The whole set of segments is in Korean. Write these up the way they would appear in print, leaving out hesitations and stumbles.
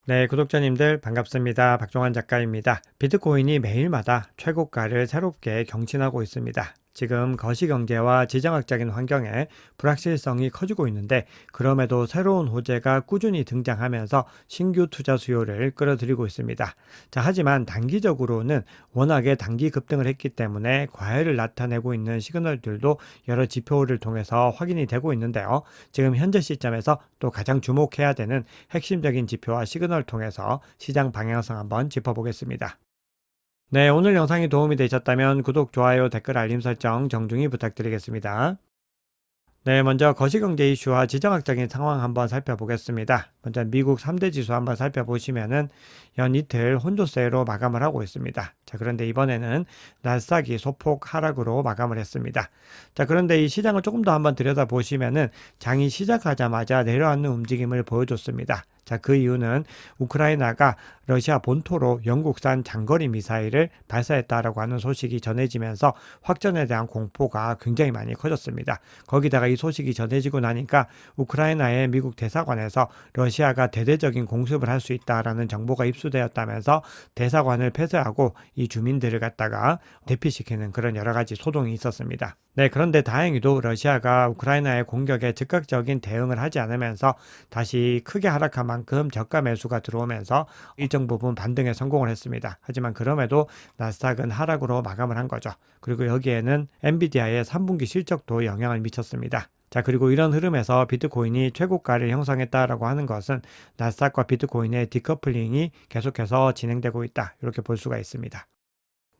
네, 구독자님들 반갑습니다. 박종환 작가입니다. 비트코인이 매일마다 최고가를 새롭게 경신하고 있습니다. 지금 거시경제와 지정학적인 환경에 불확실성이 커지고 있는데 그럼에도 새로운 호재가 꾸준히 등장하면서 신규 투자 수요를 끌어들이고 있습니다. 자, 하지만 단기적으로는 워낙에 단기 급등을 했기 때문에 과열을 나타내고 있는 시그널들도 여러 지표를 통해서 확인이 되고 있는데요. 지금 현재 시점에서 또 가장 주목해야 되는 핵심적인 지표와 시그널을 통해서 시장 방향성 한번 짚어보겠습니다. 네, 오늘 영상이 도움이 되셨다면 구독, 좋아요, 댓글, 알림 설정 정중히 부탁드리겠습니다. 네, 먼저 거시경제 이슈와 지정학적인 상황 한번 살펴보겠습니다. 먼저 미국 3대 지수 한번 살펴보시면은 연 이틀 혼조세로 마감을 하고 있습니다. 자, 그런데 이번에는 나스닥이 소폭 하락으로 마감을 했습니다. 자, 그런데 이 시장을 조금 더 한번 들여다보시면은 장이 시작하자마자 내려앉는 움직임을 보여줬습니다. 자, 그 이유는 우크라이나가 러시아 본토로 영국산 장거리 미사일을 발사했다라고 하는 소식이 전해지면서 확전에 대한 공포가 굉장히 많이 커졌습니다. 거기다가 이 소식이 전해지고 나니까 우크라이나의 미국 대사관에서 러시아가 대대적인 공습을 할 수 있다라는 정보가 입수되었다면서 대사관을 폐쇄하고 이 주민들을 갖다가 대피시키는 그런 여러 가지 소동이 있었습니다. 네, 그런데 다행히도 러시아가 우크라이나의 공격에 즉각적인 대응을 하지 않으면서 다시 크게 하락한 만큼 저가 매수가 들어오면서 일정 부분 반등에 성공을 했습니다. 하지만 그럼에도 나스닥은 하락으로 마감을 한 거죠. 그리고 여기에는 엔비디아의 3분기 실적도 영향을 미쳤습니다. 자, 그리고 이런 흐름에서 비트코인이 최고가를 형성했다라고 하는 것은 나스닥과 비트코인의 디커플링이 계속해서 진행되고 있다. 이렇게 볼 수가 있습니다.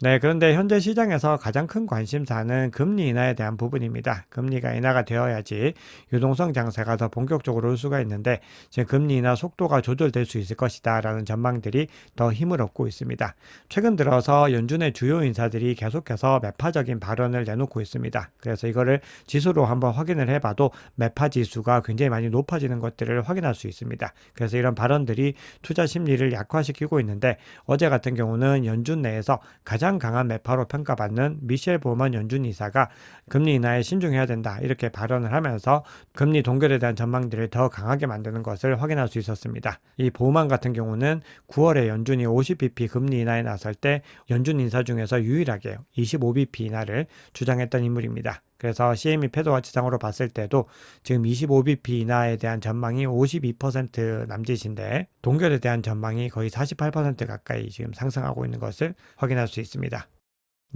네, 그런데 현재 시장에서 가장 큰 관심사는 금리 인하에 대한 부분입니다. 금리가 인하가 되어야지 유동성 장세가 더 본격적으로 올 수가 있는데 지금 금리 인하 속도가 조절될 수 있을 것이다 라는 전망들이 더 힘을 얻고 있습니다. 최근 들어서 연준의 주요 인사들이 계속해서 매파적인 발언을 내놓고 있습니다. 그래서 이거를 지수로 한번 확인을 해봐도 매파 지수가 굉장히 많이 높아지는 것들을 확인할 수 있습니다. 그래서 이런 발언들이 투자 심리를 약화시키고 있는데 어제 같은 경우는 연준 내에서 가장 강한 매파로 평가받는 미셸 보먼 연준 이사가 금리 인하에 신중해야 된다 이렇게 발언을 하면서 금리 동결에 대한 전망들을 더 강하게 만드는 것을 확인할 수 있었습니다. 이 보먼 같은 경우는 9월에 연준이 50bp 금리 인하에 나설 때 연준 인사 중에서 유일하게 25bp 인하를 주장했던 인물입니다. 그래서 CME 패드워치상으로 봤을 때도 지금 25bp 인하에 대한 전망이 52% 남짓인데 동결에 대한 전망이 거의 48% 가까이 지금 상승하고 있는 것을 확인할 수 있습니다.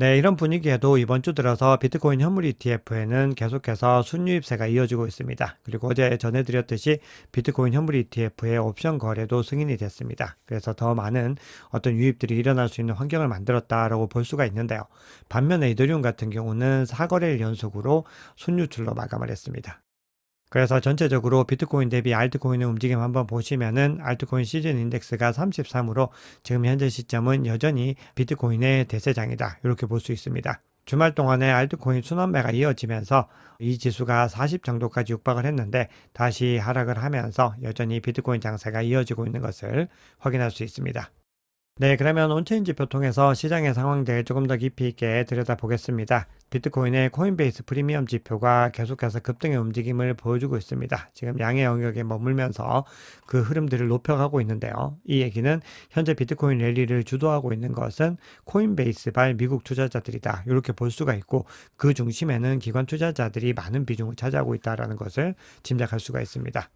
네, 이런 분위기에도 이번 주 들어서 비트코인 현물 ETF에는 계속해서 순유입세가 이어지고 있습니다. 그리고 어제 전해드렸듯이 비트코인 현물 ETF의 옵션 거래도 승인이 됐습니다. 그래서 더 많은 어떤 유입들이 일어날 수 있는 환경을 만들었다라고 볼 수가 있는데요. 반면에 이더리움 같은 경우는 4거래일 연속으로 순유출로 마감을 했습니다. 그래서 전체적으로 비트코인 대비 알트코인의 움직임 한번 보시면은 알트코인 시즌 인덱스가 33으로 지금 현재 시점은 여전히 비트코인의 대세장이다. 이렇게 볼 수 있습니다. 주말 동안에 알트코인 순환매가 이어지면서 이 지수가 40 정도까지 육박을 했는데 다시 하락을 하면서 여전히 비트코인 장세가 이어지고 있는 것을 확인할 수 있습니다. 네, 그러면 온체인 지표 통해서 시장의 상황들 조금 더 깊이 있게 들여다보겠습니다. 비트코인의 코인베이스 프리미엄 지표가 계속해서 급등의 움직임을 보여주고 있습니다. 지금 양의 영역에 머물면서 그 흐름들을 높여가고 있는데요. 이 얘기는 현재 비트코인 랠리를 주도하고 있는 것은 코인베이스발 미국 투자자들이다. 이렇게 볼 수가 있고 그 중심에는 기관 투자자들이 많은 비중을 차지하고 있다는 것을 짐작할 수가 있습니다.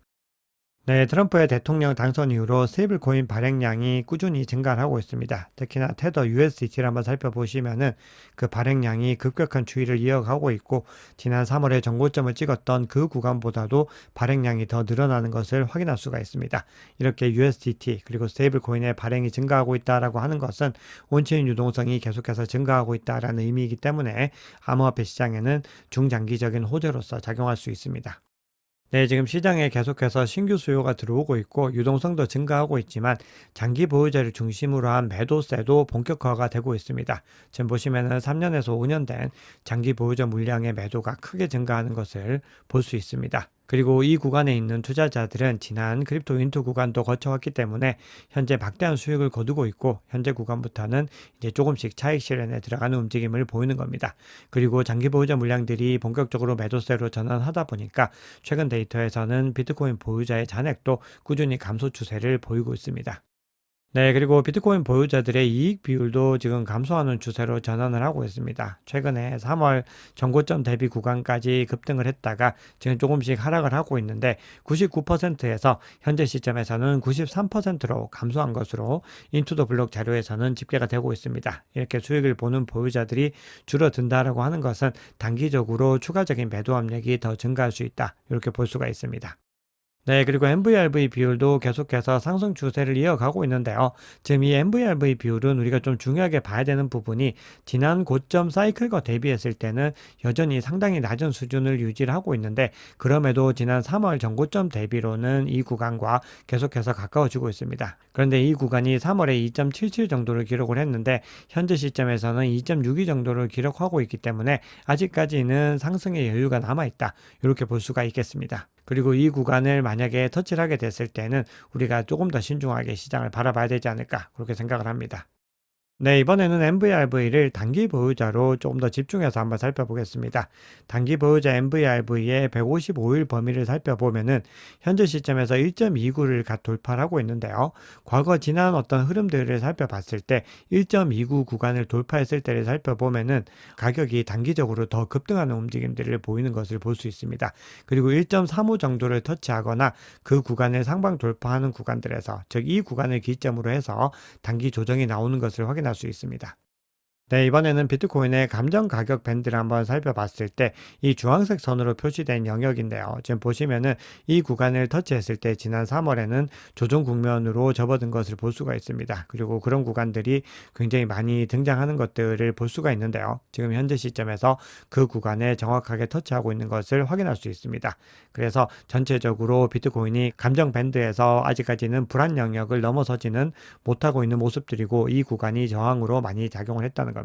네, 트럼프의 대통령 당선 이후로 스테이블 코인 발행량이 꾸준히 증가를 하고 있습니다. 특히나 테더 USDT를 한번 살펴보시면은 그 발행량이 급격한 추이를 이어가고 있고 지난 3월에 정고점을 찍었던 그 구간보다도 발행량이 더 늘어나는 것을 확인할 수가 있습니다. 이렇게 USDT 그리고 스테이블 코인의 발행이 증가하고 있다라고 하는 것은 온체인 유동성이 계속해서 증가하고 있다라는 의미이기 때문에 암호화폐 시장에는 중장기적인 호재로서 작용할 수 있습니다. 네, 지금 시장에 계속해서 신규 수요가 들어오고 있고 유동성도 증가하고 있지만 장기 보유자를 중심으로 한 매도세도 본격화가 되고 있습니다. 지금 보시면은 3년에서 5년 된 장기 보유자 물량의 매도가 크게 증가하는 것을 볼 수 있습니다. 그리고 이 구간에 있는 투자자들은 지난 크립토 윈터 구간도 거쳐왔기 때문에 현재 막대한 수익을 거두고 있고 현재 구간부터는 이제 조금씩 차익 실현에 들어가는 움직임을 보이는 겁니다. 그리고 장기 보유자 물량들이 본격적으로 매도세로 전환하다 보니까 최근 데이터에서는 비트코인 보유자의 잔액도 꾸준히 감소 추세를 보이고 있습니다. 네, 그리고 비트코인 보유자들의 이익 비율도 지금 감소하는 추세로 전환을 하고 있습니다. 최근에 3월 전고점 대비 구간까지 급등을 했다가 지금 조금씩 하락을 하고 있는데 99%에서 현재 시점에서는 93%로 감소한 것으로 인투더 블록 자료에서는 집계가 되고 있습니다. 이렇게 수익을 보는 보유자들이 줄어든다라고 하는 것은 단기적으로 추가적인 매도 압력이 더 증가할 수 있다. 이렇게 볼 수가 있습니다. 네, 그리고 MVRV 비율도 계속해서 상승 추세를 이어가고 있는데요. 지금 이 MVRV 비율은 우리가 좀 중요하게 봐야 되는 부분이 지난 고점 사이클과 대비했을 때는 여전히 상당히 낮은 수준을 유지를 하고 있는데 그럼에도 지난 3월 전고점 대비로는 이 구간과 계속해서 가까워지고 있습니다. 그런데 이 구간이 3월에 2.77 정도를 기록을 했는데 현재 시점에서는 2.62 정도를 기록하고 있기 때문에 아직까지는 상승의 여유가 남아있다. 이렇게 볼 수가 있겠습니다. 그리고 이 구간을 만약에 터치를 하게 됐을 때는 우리가 조금 더 신중하게 시장을 바라봐야 되지 않을까 그렇게 생각을 합니다. 네, 이번에는 MVRV를 단기 보유자로 조금 더 집중해서 한번 살펴보겠습니다. 단기 보유자 MVRV의 155일 범위를 살펴보면은 현재 시점에서 1.29를 돌파를 하고 있는데요. 과거 지난 어떤 흐름들을 살펴봤을 때 1.29 구간을 돌파했을 때를 살펴보면은 가격이 단기적으로 더 급등하는 움직임들을 보이는 것을 볼 수 있습니다. 그리고 1.35 정도를 터치하거나 그 구간을 상방 돌파하는 구간들에서 즉 이 구간을 기점으로 해서 단기 조정이 나오는 것을 확인할 수 있습니다. 네, 이번에는 비트코인의 감정 가격 밴드를 한번 살펴봤을 때 이 주황색 선으로 표시된 영역인데요. 지금 보시면은 이 구간을 터치했을 때 지난 3월에는 조정 국면으로 접어든 것을 볼 수가 있습니다. 그리고 그런 구간들이 굉장히 많이 등장하는 것들을 볼 수가 있는데요. 지금 현재 시점에서 그 구간에 정확하게 터치하고 있는 것을 확인할 수 있습니다. 그래서 전체적으로 비트코인이 감정 밴드에서 아직까지는 불안 영역을 넘어서지는 못하고 있는 모습들이고 이 구간이 저항으로 많이 작용을 했다는 겁니다.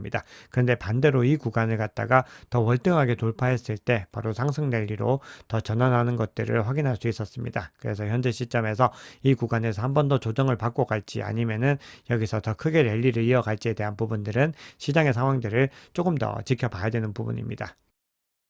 그런데 반대로 이 구간을 갖다가 더 월등하게 돌파했을 때 바로 상승 랠리로 더 전환하는 것들을 확인할 수 있었습니다. 그래서 현재 시점에서 이 구간에서 한 번 더 조정을 받고 갈지 아니면은 여기서 더 크게 랠리를 이어갈지에 대한 부분들은 시장의 상황들을 조금 더 지켜봐야 되는 부분입니다.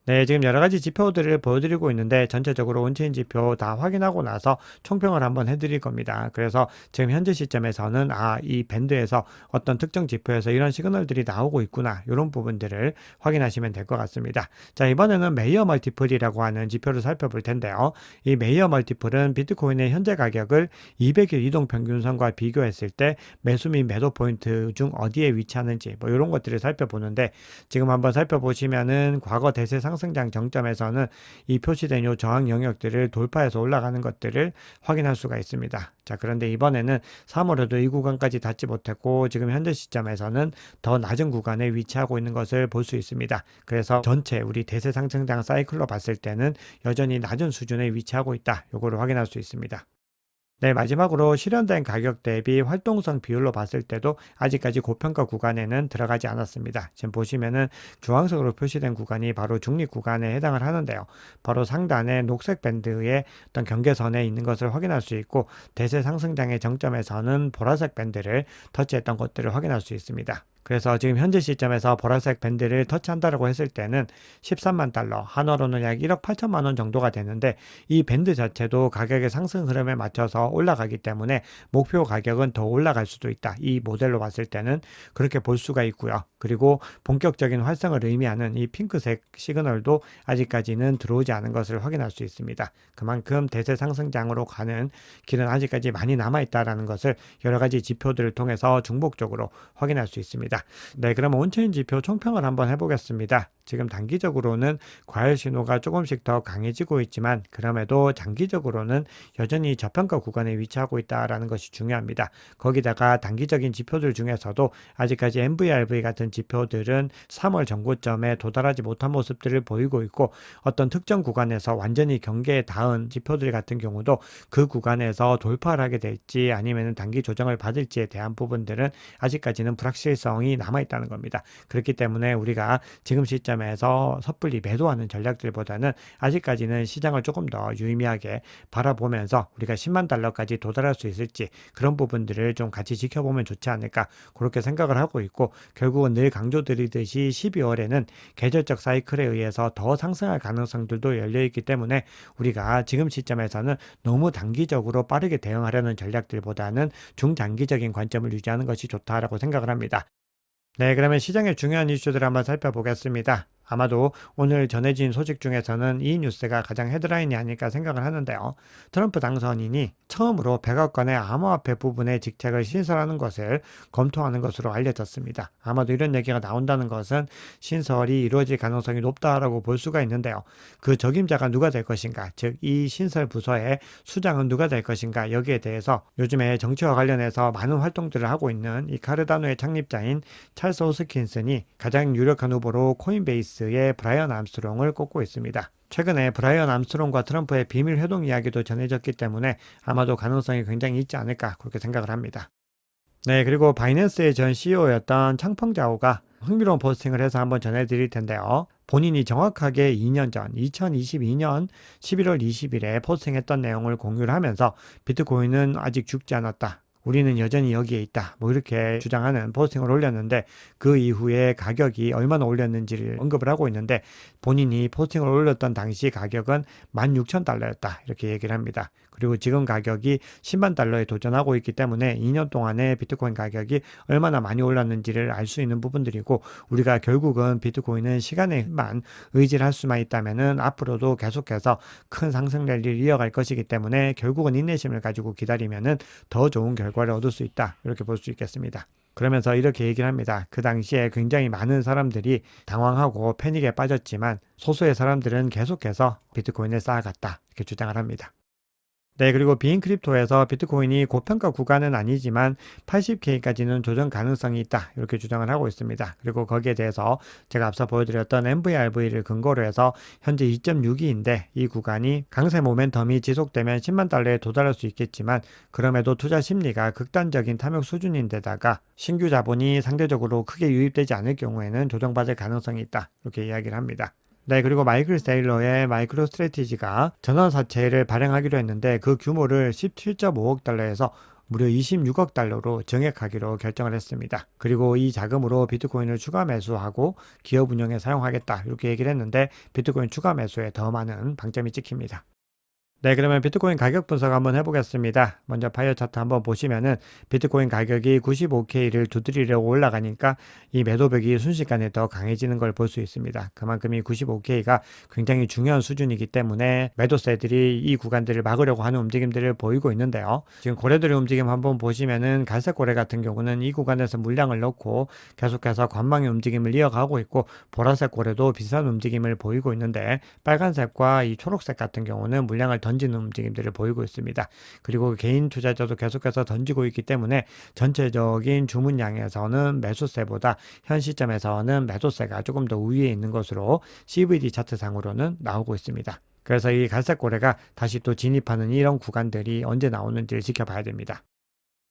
네, 지금 여러 가지 지표들을 보여드리고 있는데 전체적으로 온체인 지표 다 확인하고 나서 총평을 한번 해드릴 겁니다. 그래서 지금 현재 시점에서는 이 밴드에서 어떤 특정 지표에서 이런 시그널들이 나오고 있구나 이런 부분들을 확인하시면 될 것 같습니다. 자, 이번에는 메이어 멀티플이라고 하는 지표를 살펴볼 텐데요. 이 메이어 멀티플은 비트코인의 현재 가격을 200일 이동평균선과 비교했을 때 매수 및 매도 포인트 중 어디에 위치하는지 뭐 이런 것들을 살펴보는데 지금 한번 살펴보시면은 과거 대세 상승장 정점에서는 이 표시된 요 저항 영역들을 돌파해서 올라가는 것들을 확인할 수가 있습니다. 자, 그런데 이번에는 3월에도 이 구간까지 닿지 못했고 지금 현재 시점에서는 더 낮은 구간에 위치하고 있는 것을 볼 수 있습니다. 그래서 전체 우리 대세 상승장 사이클로 봤을 때는 여전히 낮은 수준에 위치하고 있다. 요거를 확인할 수 있습니다. 네, 마지막으로 실현된 가격 대비 활동성 비율로 봤을 때도 아직까지 고평가 구간에는 들어가지 않았습니다. 지금 보시면은 주황색으로 표시된 구간이 바로 중립 구간에 해당을 하는데요. 바로 상단의 녹색 밴드의 어떤 경계선에 있는 것을 확인할 수 있고 대세 상승장의 정점에서는 보라색 밴드를 터치했던 것들을 확인할 수 있습니다. 그래서 지금 현재 시점에서 보라색 밴드를 터치한다고 했을 때는 13만 달러, 한화로는 약 1억 8천만 원 정도가 되는데 이 밴드 자체도 가격의 상승 흐름에 맞춰서 올라가기 때문에 목표 가격은 더 올라갈 수도 있다. 이 모델로 봤을 때는 그렇게 볼 수가 있고요. 그리고 본격적인 활성을 의미하는 이 핑크색 시그널도 아직까지는 들어오지 않은 것을 확인할 수 있습니다. 그만큼 대세 상승장으로 가는 길은 아직까지 많이 남아있다는 것을 여러 가지 지표들을 통해서 중복적으로 확인할 수 있습니다. 네, 그럼 온체인 지표 총평을 한번 해보겠습니다. 지금 단기적으로는 과열 신호가 조금씩 더 강해지고 있지만 그럼에도 장기적으로는 여전히 저평가 구간에 위치하고 있다는 것이 중요합니다. 거기다가 단기적인 지표들 중에서도 아직까지 MVRV 같은 지표들은 3월 전고점에 도달하지 못한 모습들을 보이고 있고 어떤 특정 구간에서 완전히 경계에 닿은 지표들 같은 경우도 그 구간에서 돌파를 하게 될지 아니면 단기 조정을 받을지에 대한 부분들은 아직까지는 불확실성이 가능성이 남아있다는 겁니다. 그렇기 때문에 우리가 지금 시점에서 섣불리 매도하는 전략들보다는 아직까지는 시장을 조금 더 유의미하게 바라보면서 우리가 10만 달러까지 도달할 수 있을지 그런 부분들을 좀 같이 지켜보면 좋지 않을까 그렇게 생각을 하고 있고, 결국은 늘 강조드리듯이 12월에는 계절적 사이클에 의해서 더 상승할 가능성들도 열려있기 때문에 우리가 지금 시점에서는 너무 단기적으로 빠르게 대응하려는 전략들보다는 중장기적인 관점을 유지하는 것이 좋다라고 생각을 합니다. 네, 그러면 시장의 중요한 이슈들을 한번 살펴보겠습니다. 아마도 오늘 전해진 소식 중에서는 이 뉴스가 가장 헤드라인이 아닐까 생각을 하는데요. 트럼프 당선인이 처음으로 100억 원의 암호화폐 부분의 직책을 신설하는 것을 검토하는 것으로 알려졌습니다. 아마도 이런 얘기가 나온다는 것은 신설이 이루어질 가능성이 높다라고 볼 수가 있는데요. 그 적임자가 누가 될 것인가, 즉 이 신설 부서의 수장은 누가 될 것인가, 여기에 대해서 요즘에 정치와 관련해서 많은 활동들을 하고 있는 이 카르다노의 창립자인 찰스 호스킨슨이 가장 유력한 후보로 코인베이스의 브라이언 암스트롱을 꼽고 있습니다. 최근에 브라이언 암스트롱과 트럼프의 비밀 회동 이야기도 전해졌기 때문에 아마도 가능성이 굉장히 있지 않을까 그렇게 생각을 합니다. 네, 그리고 바이낸스의 전 CEO였던 창펑자오가 흥미로운 포스팅을 해서 한번 전해드릴 텐데요. 본인이 정확하게 2년 전 2022년 11월 20일에 포스팅했던 내용을 공유를 하면서 비트코인은 아직 죽지 않았다, 우리는 여전히 여기에 있다, 뭐 이렇게 주장하는 포스팅을 올렸는데, 그 이후에 가격이 얼마나 올렸는지를 언급을 하고 있는데, 본인이 포스팅을 올렸던 당시 가격은 16,000달러였다 이렇게 얘기를 합니다. 그리고 지금 가격이 10만 달러에 도전하고 있기 때문에 2년 동안에 비트코인 가격이 얼마나 많이 올랐는지를 알 수 있는 부분들이고, 우리가 결국은 비트코인은 시간에만 의지를 할 수만 있다면은 앞으로도 계속해서 큰 상승 랠리를 이어갈 것이기 때문에 결국은 인내심을 가지고 기다리면은 더 좋은 결과를 얻을 수 있다 이렇게 볼 수 있겠습니다. 그러면서 이렇게 얘기를 합니다. 그 당시에 굉장히 많은 사람들이 당황하고 패닉에 빠졌지만 소수의 사람들은 계속해서 비트코인을 쌓아갔다 이렇게 주장을 합니다. 네, 그리고 비인크립토에서 비트코인이 고평가 구간은 아니지만 80K까지는 조정 가능성이 있다 이렇게 주장을 하고 있습니다. 그리고 거기에 대해서 제가 앞서 보여드렸던 MVRV를 근거로 해서 현재 2.62인데 이 구간이 강세 모멘텀이 지속되면 10만 달러에 도달할 수 있겠지만, 그럼에도 투자 심리가 극단적인 탐욕 수준인데다가 신규 자본이 상대적으로 크게 유입되지 않을 경우에는 조정받을 가능성이 있다 이렇게 이야기를 합니다. 네, 그리고 마이클 세일러의 마이크로 스트래티지가 전환사채를 발행하기로 했는데 그 규모를 17.5억 달러에서 무려 26억 달러로 증액하기로 결정을 했습니다. 그리고 이 자금으로 비트코인을 추가 매수하고 기업 운영에 사용하겠다 이렇게 얘기를 했는데, 비트코인 추가 매수에 더 많은 방점이 찍힙니다. 네, 그러면 비트코인 가격 분석 한번 해보겠습니다. 먼저 파이어 차트 한번 보시면은 비트코인 가격이 95K를 두드리려고 올라가니까 이 매도벽이 순식간에 더 강해지는 걸 볼 수 있습니다. 그만큼 이 95K가 굉장히 중요한 수준이기 때문에 매도세들이 이 구간들을 막으려고 하는 움직임들을 보이고 있는데요. 지금 고래들의 움직임 한번 보시면은 갈색 고래 같은 경우는 이 구간에서 물량을 넣고 계속해서 관망의 움직임을 이어가고 있고, 보라색 고래도 비슷한 움직임을 보이고 있는데, 빨간색과 이 초록색 같은 경우는 물량을 던지는 움직임들을 보이고 있습니다. 그리고 개인 투자자도 계속해서 던지고 있기 때문에 전체적인 주문량에서는 매수세보다 현 시점에서는 매도세가 조금 더 우위에 있는 것으로 CVD 차트상으로는 나오고 있습니다. 그래서 이 갈색 고래가 다시 또 진입하는 이런 구간들이 언제 나오는지를 지켜봐야 됩니다.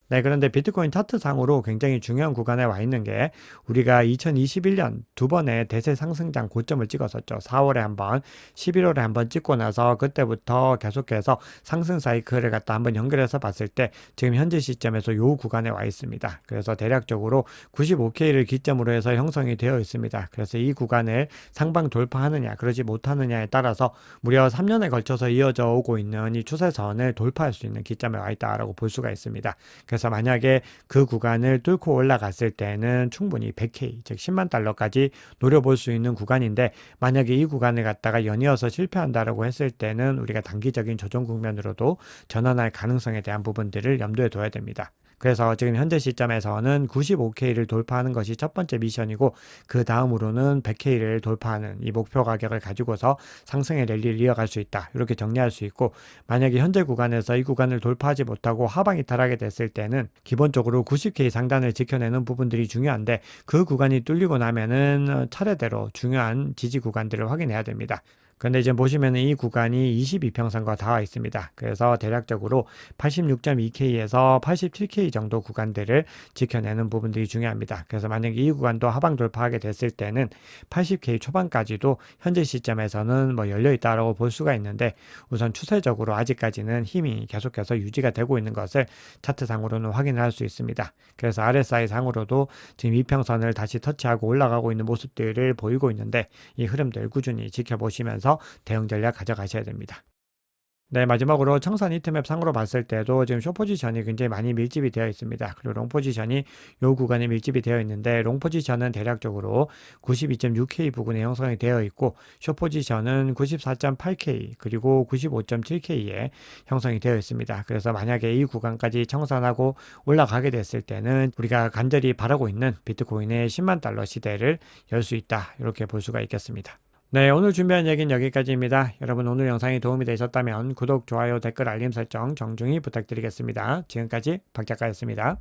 네, 그런데 비트코인 차트상으로 굉장히 중요한 구간에 와 있는 게, 우리가 2021년 두 번의 대세 상승장 고점을 찍었었죠. 4월에 한 번, 11월에 한 번 찍고 나서 그때부터 계속해서 상승 사이클을 갖다 한번 연결해서 봤을 때 지금 현재 시점에서 이 구간에 와 있습니다. 그래서 대략적으로 95K를 기점으로 해서 형성이 되어 있습니다. 그래서 이 구간을 상방 돌파하느냐 그러지 못하느냐에 따라서 무려 3년에 걸쳐서 이어져 오고 있는 이 추세선을 돌파할 수 있는 기점에 와 있다라고 볼 수가 있습니다. 그래서 만약에 그 구간을 뚫고 올라갔을 때는 충분히 100K, 즉 10만 달러까지 노려볼 수 있는 구간인데, 만약에 이 구간을 갖다가 연이어서 실패한다라고 했을 때는 우리가 단기적인 조정 국면으로도 전환할 가능성에 대한 부분들을 염두에 둬야 됩니다. 그래서 지금 현재 시점에서는 95K를 돌파하는 것이 첫 번째 미션이고, 그 다음으로는 100K를 돌파하는 이 목표 가격을 가지고서 상승의 랠리를 이어갈 수 있다 이렇게 정리할 수 있고, 만약에 현재 구간에서 이 구간을 돌파하지 못하고 하방 이탈하게 됐을 때는 기본적으로 90K 상단을 지켜내는 부분들이 중요한데, 그 구간이 뚫리고 나면은 차례대로 중요한 지지 구간들을 확인해야 됩니다. 근데 이제 보시면은 이 구간이 22평선과 닿아 있습니다. 그래서 대략적으로 86.2K에서 87K 정도 구간들을 지켜내는 부분들이 중요합니다. 그래서 만약에 이 구간도 하방 돌파하게 됐을 때는 80K 초반까지도 현재 시점에서는 뭐 열려 있다라고 볼 수가 있는데, 우선 추세적으로 아직까지는 힘이 계속해서 유지가 되고 있는 것을 차트상으로는 확인을 할 수 있습니다. 그래서 RSI 상으로도 지금 이평선을 다시 터치하고 올라가고 있는 모습들을 보이고 있는데, 이 흐름들 꾸준히 지켜보시면서 대응 전략 가져가셔야 됩니다. 네, 마지막으로 청산 히트맵 상으로 봤을 때도 지금 숏 포지션이 굉장히 많이 밀집이 되어 있습니다. 그리고 롱 포지션이 요 구간에 밀집이 되어 있는데, 롱 포지션은 대략적으로 92.6K 부근에 형성이 되어 있고, 숏 포지션은 94.8K 그리고 95.7K에 형성이 되어 있습니다. 그래서 만약에 이 구간까지 청산하고 올라가게 됐을 때는 우리가 간절히 바라고 있는 비트코인의 10만 달러 시대를 열 수 있다, 이렇게 볼 수가 있겠습니다. 네, 오늘 준비한 얘기는 여기까지입니다. 여러분, 오늘 영상이 도움이 되셨다면 구독, 좋아요, 댓글, 알림 설정 정중히 부탁드리겠습니다. 지금까지 박 작가였습니다.